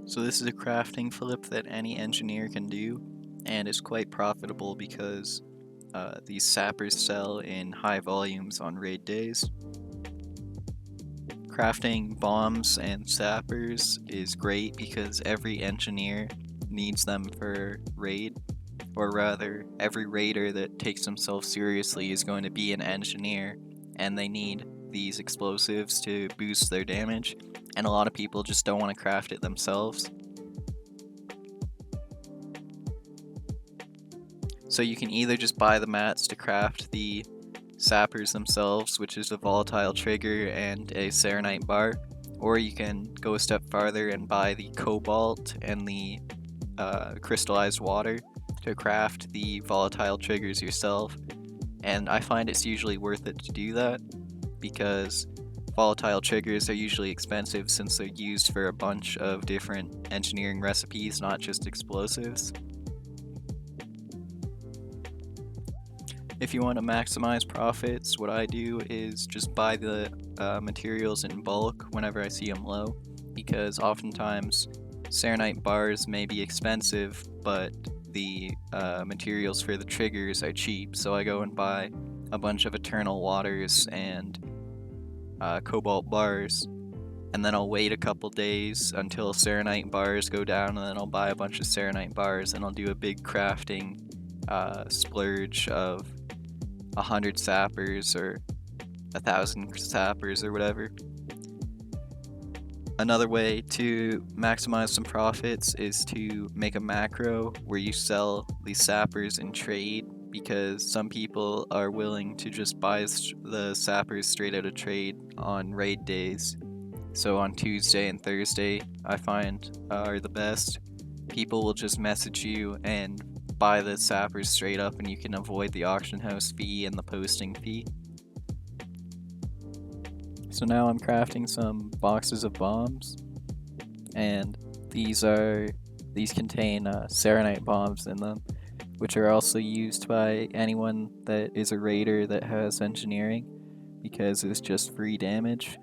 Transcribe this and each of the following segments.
So this is a crafting flip that any engineer can do, and is quite profitable because these sappers sell in high volumes on raid days. Crafting bombs and sappers is great because every engineer needs them for raid, or rather, every raider that takes himself seriously is going to be an engineer, and they need these explosives to boost their damage, and a lot of people just don't want to craft it themselves. So you can either just buy the mats to craft the sappers themselves, which is a volatile trigger and a serenite bar, or you can go a step farther and buy the cobalt and the crystallized water to craft the volatile triggers yourself. And I find it's usually worth it to do that because volatile triggers are usually expensive since they're used for a bunch of different engineering recipes, not just explosives. If you want to maximize profits, what I do is just buy the materials in bulk whenever I see them low, because oftentimes serenite bars may be expensive, but the materials for the triggers are cheap, so I go and buy a bunch of eternal waters and cobalt bars, and then I'll wait a couple days until serenite bars go down, and then I'll buy a bunch of serenite bars, and I'll do a big crafting splurge of 100 sappers or 1,000 sappers or whatever. Another way to maximize some profits is to make a macro where you sell the sappers in trade, because some people are willing to just buy the sappers straight out of trade on raid days. So on Tuesday and Thursday, I find are the best. People will just message you and buy the sappers straight up, and you can avoid the auction house fee and the posting fee. So now I'm crafting some boxes of bombs, and these contain serenite bombs in them, which are also used by anyone that is a raider that has engineering, because it's just free damage.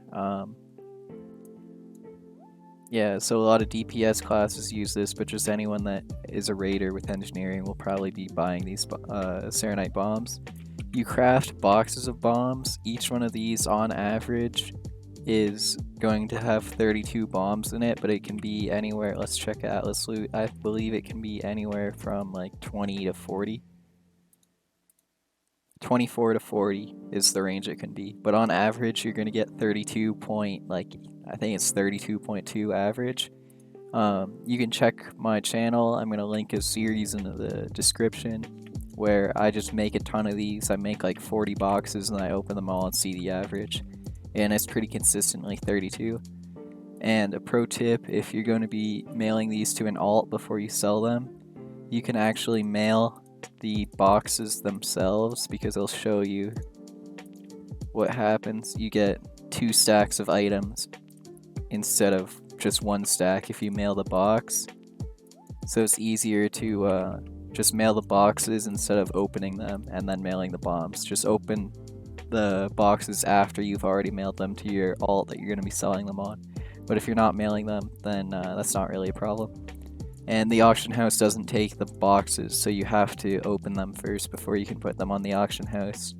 Yeah, so a lot of DPS classes use this, but just anyone that is a raider with engineering will probably be buying these serenite bombs. You craft boxes of bombs. Each one of these, on average, is going to have 32 bombs in it, but it can be anywhere. Let's check Atlas Loot. I believe it can be anywhere from like 20 to 40. 24 to 40 is the range it can be, but on average you're going to get 32 point, like I think it's 32.2 average. You can check my channel. I'm going to link a series in the description where I just make a ton of these. I make like 40 boxes and I open them all and see the average, and it's pretty consistently 32. And a pro tip, if you're going to be mailing these to an alt before you sell them, you can actually mail the boxes themselves, because it'll show you what happens. You get 2 stacks of items instead of just 1 stack if you mail the box. So it's easier to just mail the boxes instead of opening them and then mailing the bombs. Just open the boxes after you've already mailed them to your alt that you're going to be selling them on. But if you're not mailing them, then that's not really a problem. And the auction house doesn't take the boxes, so you have to open them first before you can put them on the auction house.